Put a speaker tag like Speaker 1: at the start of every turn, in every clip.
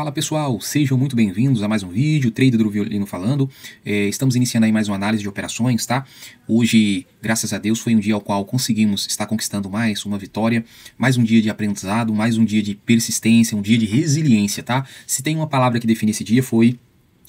Speaker 1: Fala pessoal, sejam muito bem-vindos a mais um vídeo, Trader do Violino falando. Estamos iniciando aí mais uma análise de operações, tá? Hoje, graças a Deus, foi um dia ao qual conseguimos estar conquistando mais uma vitória, mais um dia de aprendizado, mais um dia de persistência, um dia de resiliência, tá? Se tem uma palavra que define esse dia foi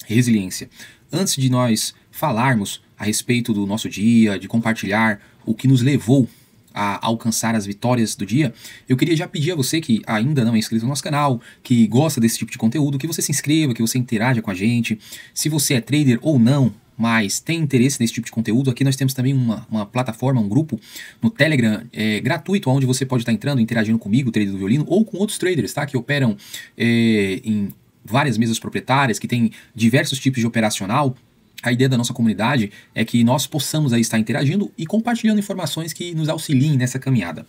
Speaker 1: resiliência. Antes de nós falarmos a respeito do nosso dia, de compartilhar o que nos levou a alcançar as vitórias do dia, eu queria já pedir a você que ainda não é inscrito no nosso canal, que gosta desse tipo de conteúdo, que você se inscreva, que você interaja com a gente. Se você é trader ou não, mas tem interesse nesse tipo de conteúdo, aqui nós temos também uma plataforma, um grupo no Telegram gratuito, onde você pode estar entrando, interagindo comigo, o Trader do Violino, ou com outros traders, tá? Que operam em várias mesas proprietárias, que tem diversos tipos de operacional. A ideia da nossa comunidade é que nós possamos aí estar interagindo e compartilhando informações que nos auxiliem nessa caminhada.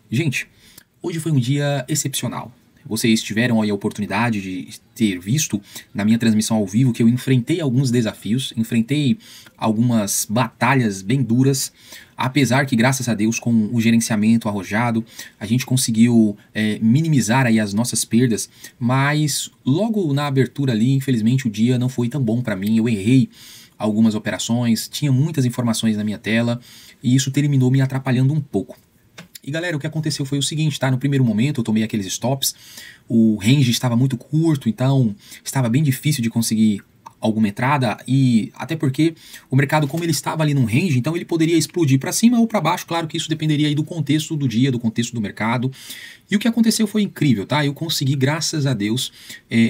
Speaker 1: Gente, hoje foi um dia excepcional. Vocês tiveram aí a oportunidade de ter visto na minha transmissão ao vivo que eu enfrentei alguns desafios, enfrentei algumas batalhas bem duras, apesar que, graças a Deus, com o gerenciamento arrojado, a gente conseguiu minimizar aí as nossas perdas, mas logo na abertura ali, infelizmente, o dia não foi tão bom para mim, eu errei algumas operações, tinha muitas informações na minha tela e isso terminou me atrapalhando um pouco. E galera, o que aconteceu foi o seguinte, tá? No primeiro momento eu tomei aqueles stops, o range estava muito curto, então estava bem difícil de conseguir alguma entrada, e até porque o mercado, como ele estava ali num range, então ele poderia explodir para cima ou para baixo. Claro que isso dependeria aí do contexto do dia, do contexto do mercado. E o que aconteceu foi incrível, tá? Eu consegui, graças a Deus,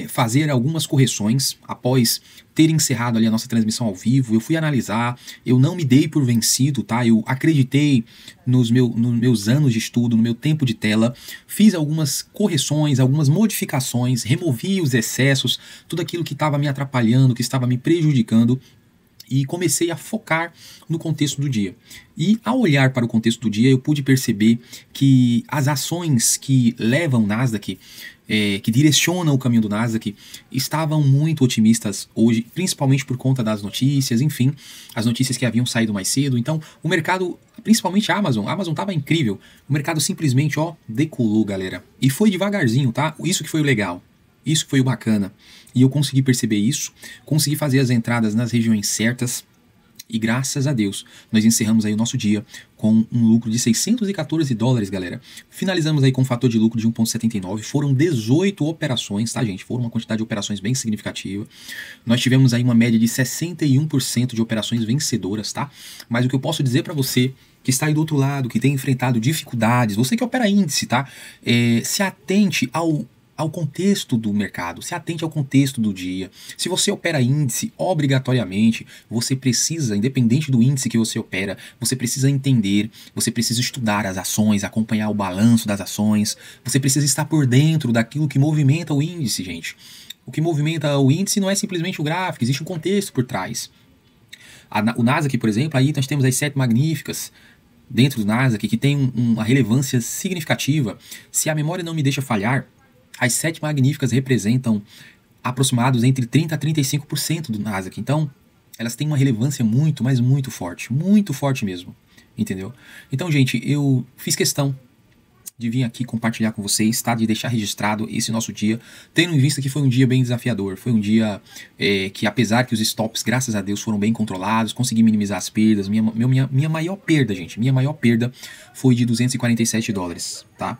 Speaker 1: fazer algumas correções após ter encerrado ali a nossa transmissão ao vivo. Eu fui analisar, eu não me dei por vencido, tá? Eu acreditei nos meus anos de estudo, no meu tempo de tela, fiz algumas correções, algumas modificações, removi os excessos, tudo aquilo que estava me atrapalhando, que estava me prejudicando, e comecei a focar no contexto do dia. E ao olhar para o contexto do dia, eu pude perceber que as ações que levam o Nasdaq, que direcionam o caminho do Nasdaq, estavam muito otimistas hoje, principalmente por conta das notícias, enfim, as notícias que haviam saído mais cedo. Então o mercado, principalmente a Amazon estava incrível, o mercado simplesmente decolou, galera. E foi devagarzinho, tá? Isso que foi o legal. Isso foi o bacana, e eu consegui perceber isso, consegui fazer as entradas nas regiões certas, e graças a Deus, nós encerramos aí o nosso dia com um lucro de 614 dólares, galera. Finalizamos aí com um fator de lucro de 1,79, foram 18 operações, tá gente? Foram uma quantidade de operações bem significativa. Nós tivemos aí uma média de 61% de operações vencedoras, tá? Mas o que eu posso dizer para você que está aí do outro lado, que tem enfrentado dificuldades, você que opera índice, tá? Se atente ao contexto do mercado, se atente ao contexto do dia. Se você opera índice, obrigatoriamente, você precisa, independente do índice que você opera, você precisa entender, você precisa estudar as ações, acompanhar o balanço das ações, você precisa estar por dentro daquilo que movimenta o índice, gente. O que movimenta o índice não é simplesmente o gráfico, existe um contexto por trás. O Nasdaq, por exemplo, aí nós temos as 7 magníficas dentro do Nasdaq, que tem uma relevância significativa. Se a memória não me deixa falhar, as 7 magníficas representam aproximados entre 30% a 35% do Nasdaq. Então, elas têm uma relevância muito, mas muito forte mesmo, entendeu? Então, gente, eu fiz questão de vir aqui compartilhar com vocês, tá? De deixar registrado esse nosso dia, tendo em vista que foi um dia bem desafiador, foi um dia que, apesar que os stops, graças a Deus, foram bem controlados, consegui minimizar as perdas. Minha maior perda, gente, minha maior perda foi de 247 dólares, tá?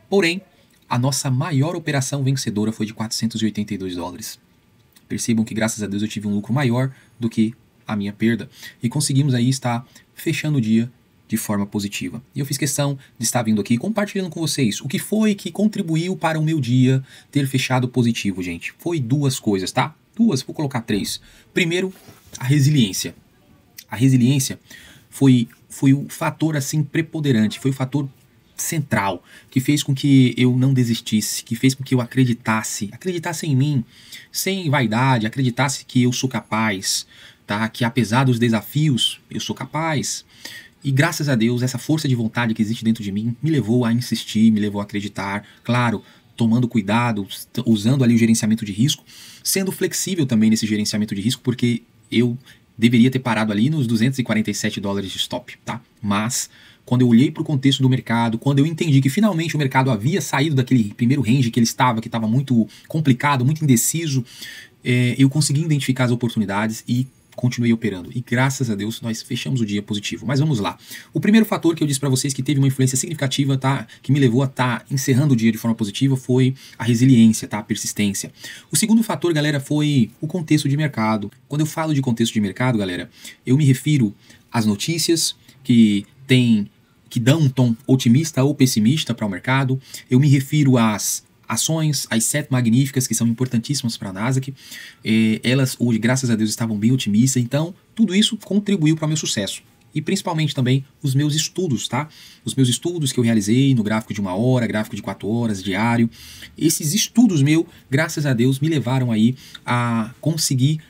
Speaker 1: Porém, a nossa maior operação vencedora foi de 482 dólares. Percebam que, graças a Deus, eu tive um lucro maior do que a minha perda. E conseguimos aí estar fechando o dia de forma positiva. E eu fiz questão de estar vindo aqui compartilhando com vocês o que foi que contribuiu para o meu dia ter fechado positivo, gente. Foi 2 coisas, tá? 2, vou colocar 3. Primeiro, a resiliência. A resiliência foi o fator assim preponderante, foi o fator central, que fez com que eu não desistisse, que fez com que eu acreditasse em mim, sem vaidade, acreditasse que eu sou capaz, tá? Que apesar dos desafios, eu sou capaz. E graças a Deus, essa força de vontade que existe dentro de mim me levou a insistir, me levou a acreditar, claro, tomando cuidado, usando ali o gerenciamento de risco, sendo flexível também nesse gerenciamento de risco, porque eu deveria ter parado ali nos 247 dólares de stop, tá? Mas quando eu olhei para o contexto do mercado, quando eu entendi que finalmente o mercado havia saído daquele primeiro range que ele estava, que estava muito complicado, muito indeciso, eu consegui identificar as oportunidades e continuei operando. E graças a Deus nós fechamos o dia positivo. Mas vamos lá. O primeiro fator que eu disse para vocês que teve uma influência significativa, tá, que me levou a estar encerrando o dia de forma positiva, foi a resiliência, tá, a persistência. O segundo fator, galera, foi o contexto de mercado. Quando eu falo de contexto de mercado, galera, eu me refiro às notícias que dão um tom otimista ou pessimista para o mercado. Eu me refiro às ações, as 7 magníficas que são importantíssimas para a Nasdaq, elas hoje, graças a Deus, estavam bem otimistas, então tudo isso contribuiu para o meu sucesso. E principalmente também os meus estudos, tá? Os meus estudos que eu realizei no gráfico de 1 hora, gráfico de 4 horas, diário. Esses estudos meus, graças a Deus, me levaram aí a conseguir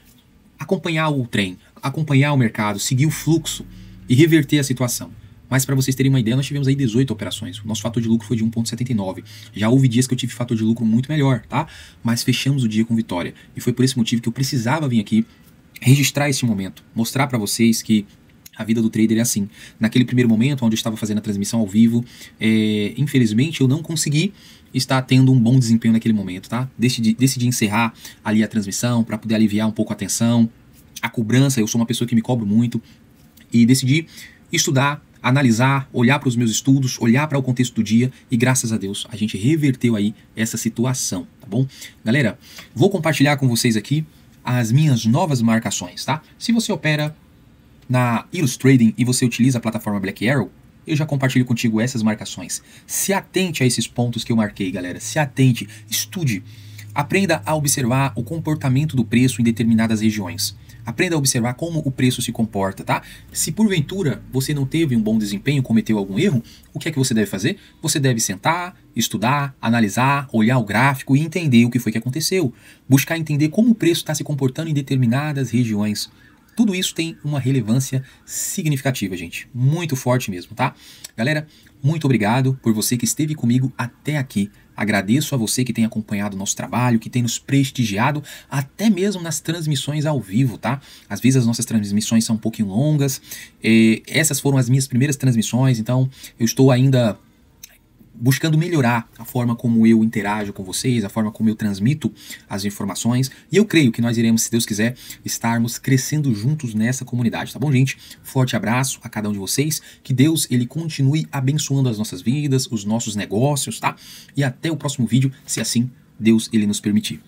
Speaker 1: acompanhar o trem, acompanhar o mercado, seguir o fluxo e reverter a situação. Mas para vocês terem uma ideia, nós tivemos aí 18 operações. O nosso fator de lucro foi de 1,79. Já houve dias que eu tive fator de lucro muito melhor, tá? Mas fechamos o dia com vitória. E foi por esse motivo que eu precisava vir aqui registrar esse momento, mostrar para vocês que a vida do trader é assim. Naquele primeiro momento, onde eu estava fazendo a transmissão ao vivo, infelizmente eu não consegui estar tendo um bom desempenho naquele momento, tá? Decidi encerrar ali a transmissão para poder aliviar um pouco a tensão, a cobrança. Eu sou uma pessoa que me cobro muito e decidi estudar, analisar, olhar para os meus estudos, olhar para o contexto do dia e graças a Deus a gente reverteu aí essa situação, tá bom? Galera, vou compartilhar com vocês aqui as minhas novas marcações, tá? Se você opera na Illustrading e você utiliza a plataforma Black Arrow, eu já compartilho contigo essas marcações. Se atente a esses pontos que eu marquei, galera. Se atente, estude. Aprenda a observar o comportamento do preço em determinadas regiões. Aprenda a observar como o preço se comporta, tá? Se porventura você não teve um bom desempenho, cometeu algum erro, o que é que você deve fazer? Você deve sentar, estudar, analisar, olhar o gráfico e entender o que foi que aconteceu. Buscar entender como o preço está se comportando em determinadas regiões. Tudo isso tem uma relevância significativa, gente. Muito forte mesmo, tá? Galera, muito obrigado por você que esteve comigo até aqui. Agradeço a você que tem acompanhado o nosso trabalho, que tem nos prestigiado, até mesmo nas transmissões ao vivo, tá? Às vezes as nossas transmissões são um pouquinho longas. Essas foram as minhas primeiras transmissões, então eu estou ainda buscando melhorar a forma como eu interajo com vocês, a forma como eu transmito as informações. E eu creio que nós iremos, se Deus quiser, estarmos crescendo juntos nessa comunidade, tá bom, gente? Forte abraço a cada um de vocês. Que Deus, ele continue abençoando as nossas vidas, os nossos negócios, tá? E até o próximo vídeo, se assim Deus, ele nos permitir.